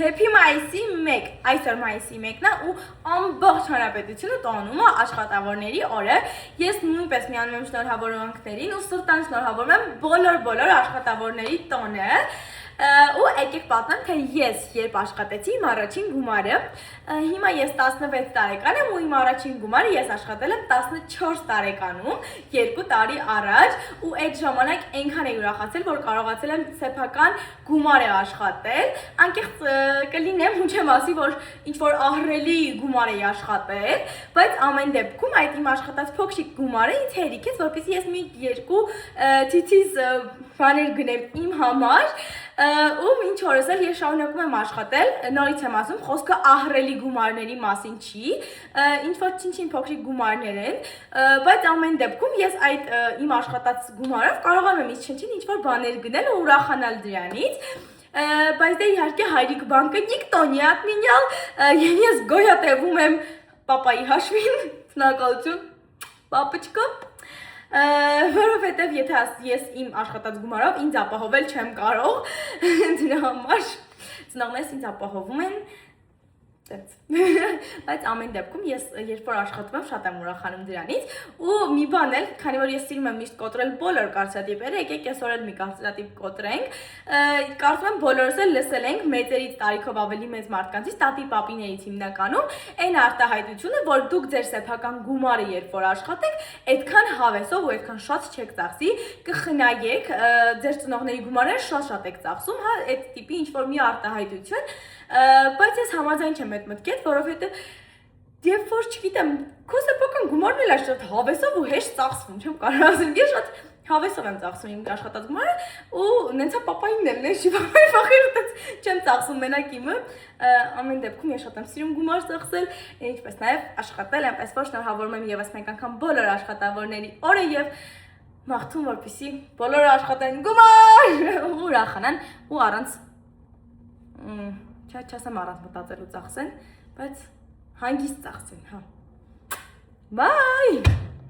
Happy մայիսի 1, այսօր մայիսի 1-ն է ու ամբողջ հանրապետությունը տոնում է աշխատավորների օրը։ Ես նույնպես միանում եմ շնորհավորանքներին ու սրտան շնորհավորում եմ բոլոր աշխատավորների տոնը։ Ու եկեք պատմեմ, թե ես երբ աշխատեցի իմ առաջին գումարը, հիմա ես 16 տարեկան եմ ու իմ առաջին գումարը ես աշխատել եմ 14 տարեկանում, 2 տարի առաջ ու այդ ժամանակ այնքան էի ուրախացել, որ կարողացել եմ սեփական գումար աշխատել, անկեղծ կլինեմ ու չեմ ասի, որ ինչ-որ ահռելի գումար էի աշխատել, բայց ամեն դեպքում այդ իմ աշխատած փոքրիկ գումարը ինձ հերիք է, որպեսզի ես մի 2 թիթիզ բաներ գնեմ իմ համար ու ինչ օրս էլ ես շարունակում եմ աշխատել, նորից եմ ասում, խոսքը ահռելի գումարների մասին չի, ինչ-որ չին փոքրիկ գումարներ են, բայց ամեն դեպքում ես այդ իմ աշխատած գումարով կարողանում եմ ինչ-ինչ ինչ-որ բաներ գնել ու ուրախանալ դրանից, բայց դե իհարկե հայրիկ բանկը նիկտոնի ատմինյալ, ես գոյատևում եմ պապայի հաշվին, ցնակալություն, պապաչկա, որովհետև եթե ես իմ աշխատած գումարով ինձ ապահովել չեմ կարող, դրա համար ծնողներս ինձ ապահովում են, բայց ամեն դեպքում ես երբ որ աշխատում եմ շատ եմ ուրախանում դրանից ու մի բան էլ, քանի որ ես սիրում եմ միշտ կոտրել բոլոր կարծրատիպերը, եկեք այսօր էլ մի կարծրատիպ կոտրենք, կարծում եմ բոլորս էլ լսել ենք մեծերից տարիքով ավելի մեծ մարդկանցից, տատի պապիներից հիմնականում, այն արտահայտությունը, որ դուք ձեր սեփական գումարը երբ որ աշխատեք, այդքան հավեսով ու այդքան շատ չեք ծախսի, կխնայեք, ձեր ծնողների գումարները շատ եք ծախսում, հա, այդ տիպի ինչ-որ մի արտահայտություն, բայց ես համաձայն չեմ այդ մտքետ, որովհետև երբ որ չգիտեմ, քո սեփական գումարն էլ է շատ հավեսով ու հեշտ ծախսվում, չեմ կարող ասել, ես շատ հավեսով եմ ծախսում իմ աշխատած գումարը ու նենցա պապային էլ չի պապայի վախերը այդպես չեմ ծախսում մենակ իմը, ամեն դեպքում ես շատ եմ սիրում գումար ծախսել, ինչպես նաև աշխատել, այնպես որ շնորհավորում եմ եւս մեկ անգամ բոլոր աշխատավորների օրը եւ մաղթում որպեսզի բոլորը աշխատեն գումար ու ուրախանան ու առանց չասեմ առանց մտածելու ծախսեն, բայց հանգիստ ծախսեն, հա։ Bye!